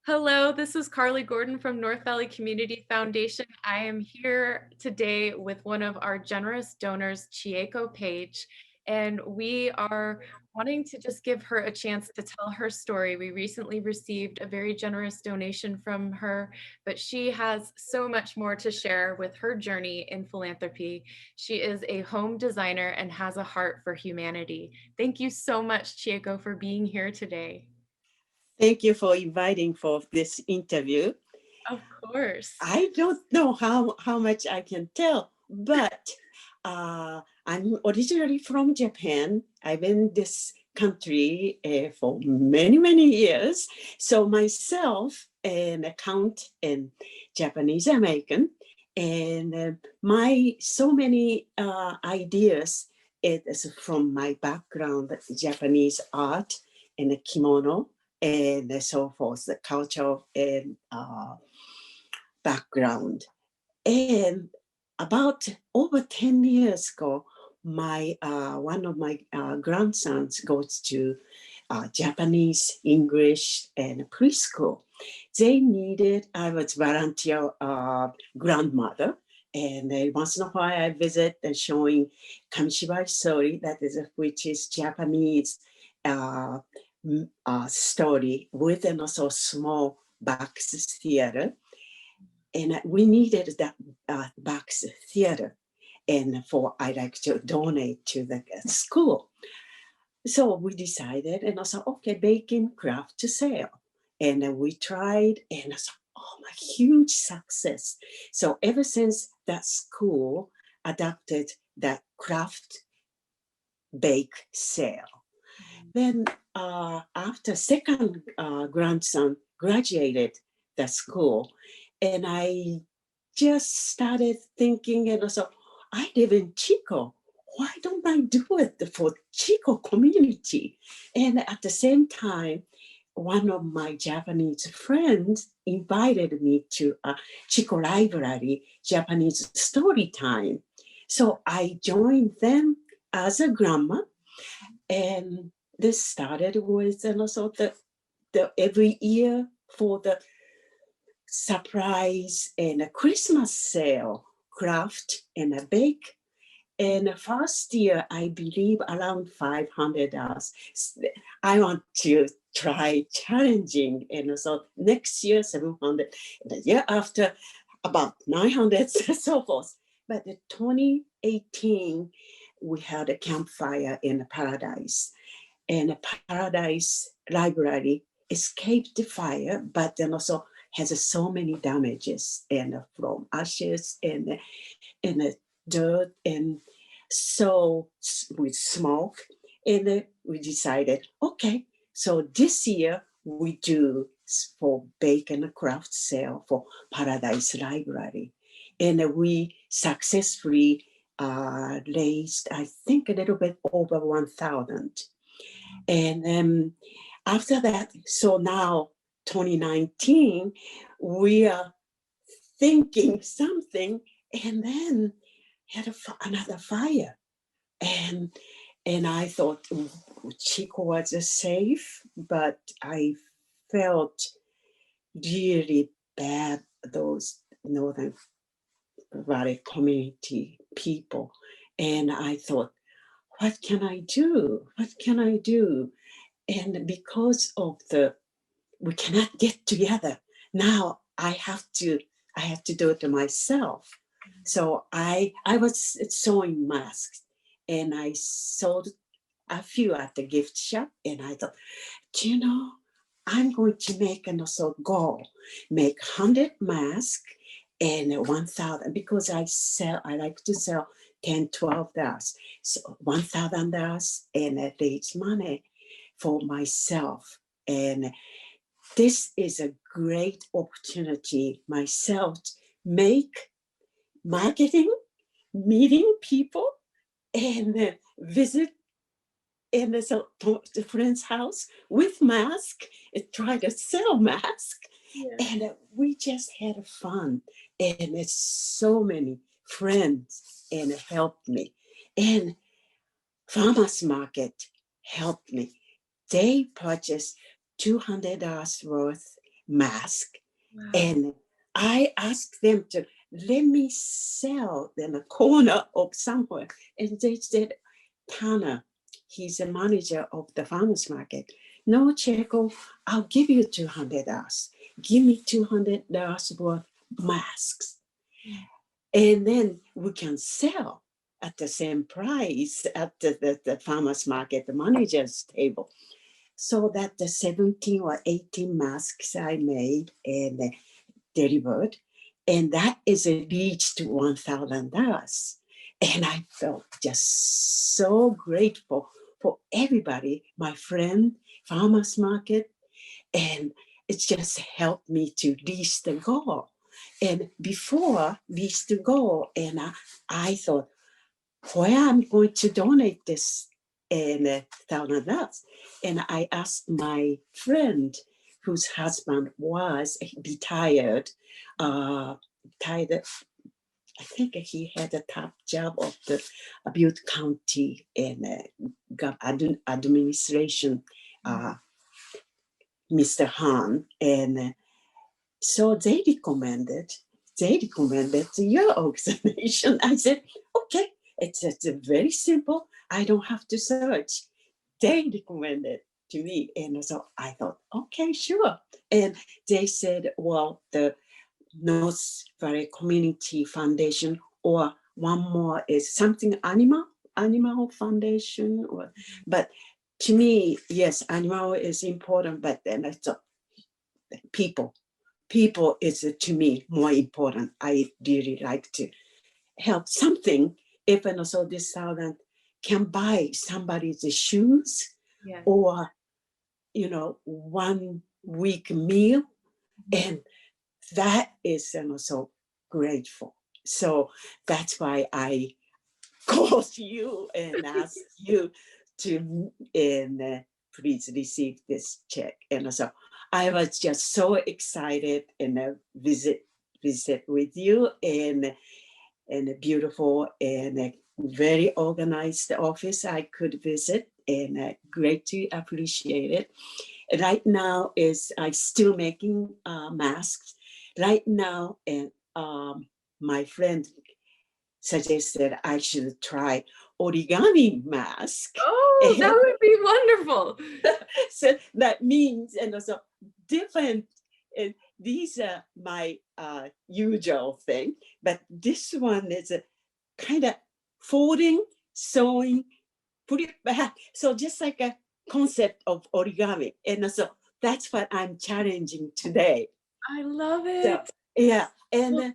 Hello, this is Carly Gordon from North Valley Community Foundation. I am here today with one of our generous donors, Chieko Page, and we are wanting to just give her a chance to tell her story. We recently received a very generous donation from her, but she has so much more to share with her journey in philanthropy. She is a home designer and has a heart for humanity. Thank you so much, Chieko, for being here today. Thank you for inviting for this interview. Of course. I don't know how much I can tell, but I'm originally from Japan. I've been in this country for many, many years. So myself, an account and Japanese American, and my so many ideas, it is from my background, Japanese art and kimono and so forth, the culture and background. And about over 10 years ago, my one of my grandsons goes to Japanese, English, and preschool. They needed, I was volunteer grandmother, and once in a while I visit and showing Kamishibai story, that is which is Japanese story with and also small box theater. And we needed that box theater, and for I like to donate to the school. So we decided, and I said, okay, baking craft to sale. And we tried, and I said, oh my, huge success. So ever since that school adopted that craft bake sale. Then after second grandson graduated the school, and I just started thinking, and also, I live in Chieko. Why don't I do it for Chieko community? And at the same time, one of my Japanese friends invited me to a Chieko Library Japanese story time. So I joined them as a grandma, and this started with, and also the every year for the surprise and a Christmas sale, craft and a bake. And the first year, I believe around $500. I want to try challenging, and so next year 700, the year after about 900, so forth. But in 2018, we had a campfire in Paradise, and a Paradise Library escaped the fire, but then also has so many damages, and from ashes and dirt, and so with smoke. And we decided, okay, so this year we do for bake and craft sale for Paradise Library. And we successfully raised, I think, a little bit over 1,000. And after that, so now 2019, we are thinking something, and then had another fire. And I thought Chieko was safe, but I felt really bad, those Northern Valley community people. And I thought, what can I do? What can I do? And because of we cannot get together, now I have to do it myself. So I was sewing masks, and I sold a few at the gift shop, and I thought, do you know, I'm going to make an also goal, make 100 masks and 1,000, because I like to sell 10, $12. So $1,000, and I raise money for myself. And this is a great opportunity myself to make marketing, meeting people, and visit in a friend's house with mask, and try to sell mask. Yeah. And we just had fun, and it's so many friends and helped me. And farmers market helped me. They purchased $200 worth mask. Wow. And I asked them to let me sell in a corner of somewhere. And they said, Tana, he's a manager of the farmers market. No, Chieko, I'll give you $200. Give me $200 worth masks. And then we can sell at the same price at the farmers market, the manager's table. So that the 17 or 18 masks I made and delivered, and that is reached $1,000. And I felt just so grateful for everybody, my friend, farmers market, and it's just helped me to reach the goal. And before reach the goal, and I thought, where I'm going to donate this and $1,000. And I asked my friend, whose husband was retired, I think he had a top job of the Butte County and administration, Mr. Han. And so they recommended your organization. I said, okay, it's very simple. I don't have to search. They recommended to me. And so I thought, okay, sure. And they said, well, the North Valley Community Foundation, or one more is something animal foundation. But to me, yes, animal is important, but then I thought people is to me more important. I really like to help something, even also this thousand can buy somebody's shoes, Yes. or 1 week meal, and that is also grateful. So that's why I called you and asked you to please receive this check. And so I was just so excited and visit with you, and a beautiful and a very organized office I could visit, and great to appreciate it. Right now is I still making masks right now, and my friend suggested I should try origami mask. Oh, that would be wonderful. So that means, and also different, these are my usual thing, but this one is a kind of folding, sewing, put it back. So just like a concept of origami. And so that's what I'm challenging today. I love it. So, yeah. And well,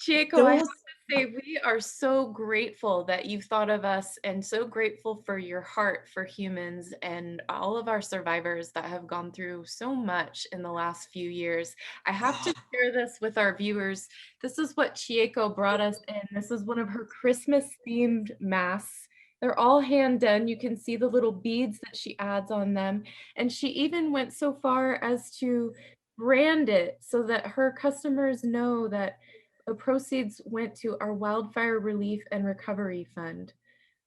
Chieko, I have to say, we are so grateful that you thought of us, and so grateful for your heart for humans and all of our survivors that have gone through so much in the last few years. I have to share this with our viewers. This is what Chieko brought us in. This is one of her Christmas themed masks. They're all hand done. You can see the little beads that she adds on them. And she even went so far as to brand it so that her customers know that the proceeds went to our Wildfire Relief and Recovery Fund.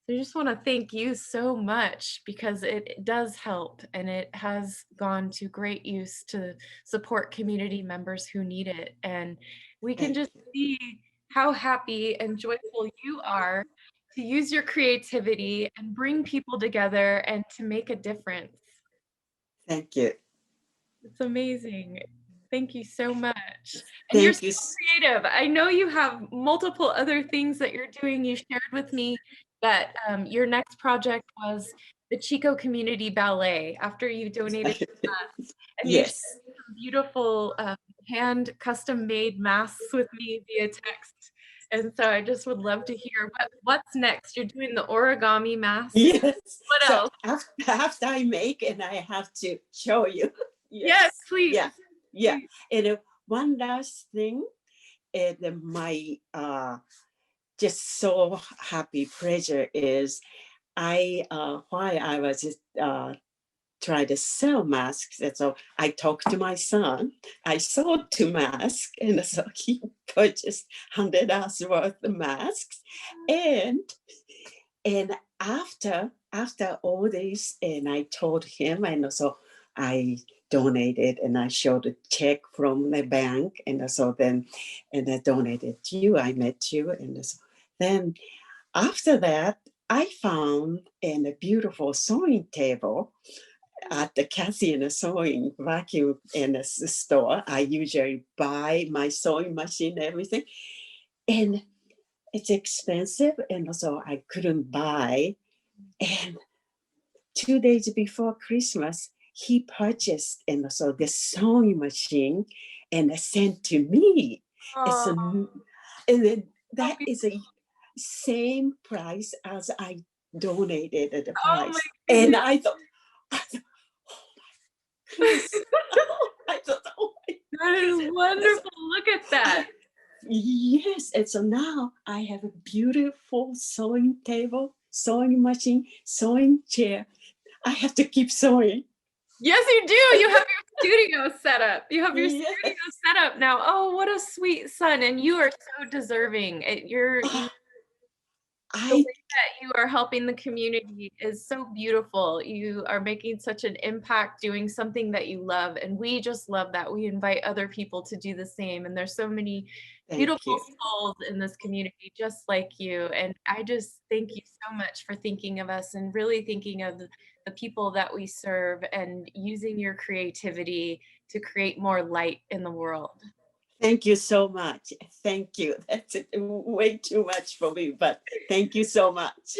So I just want to thank you so much, because it does help, and it has gone to great use to support community members who need it. And we can just see how happy and joyful you are to use your creativity and bring people together and to make a difference. Thank you. It's amazing. Thank you so much. And Thank you're you. so creative. I know you have multiple other things that you're doing. You shared with me that your next project was the Chieko Community Ballet after you donated to us. And you shared Yes. some beautiful hand custom made masks with me via text. And so I just would love to hear what's next. You're doing the origami mask. Yes. What else? After I make, and I have to show you. Yes, please. Yeah. Yeah. Please. And one last thing, and my just so happy pleasure is while I was trying to sell masks, and so I talked to my son. I sold 2 masks, and so he purchased $100 worth of masks, and after all this, and I told him, and so I donated, and I showed a check from the bank, and so then, and I donated to you. I met you, and so then after that, I found in a beautiful sewing table at the Cassie in a sewing vacuum in a store. I usually buy my sewing machine, everything, and it's expensive, and so I couldn't buy. And 2 days before Christmas, he purchased and so the sewing machine and sent to me. It's a, Oh, and then that is a same price as I donated at the oh my price. And goodness. I thought, oh my goodness. I thought, oh my That is goodness. wonderful. Look at that. Yes, and so now I have a beautiful sewing table, sewing machine, sewing chair. I have to keep sewing. Yes, you do. You have your studio set up. You have your Yes. studio set up now. Oh, what a sweet son. And you are so deserving. The way I that you are helping the community is so beautiful. You are making such an impact doing something that you love. And we just love that. We invite other people to do the same. And there's so many thank beautiful you. souls in this community just like you. And I just thank you so much for thinking of us and really thinking of the people that we serve and using your creativity to create more light in the world. Thank you so much. Thank you. That's way too much for me, but thank you so much.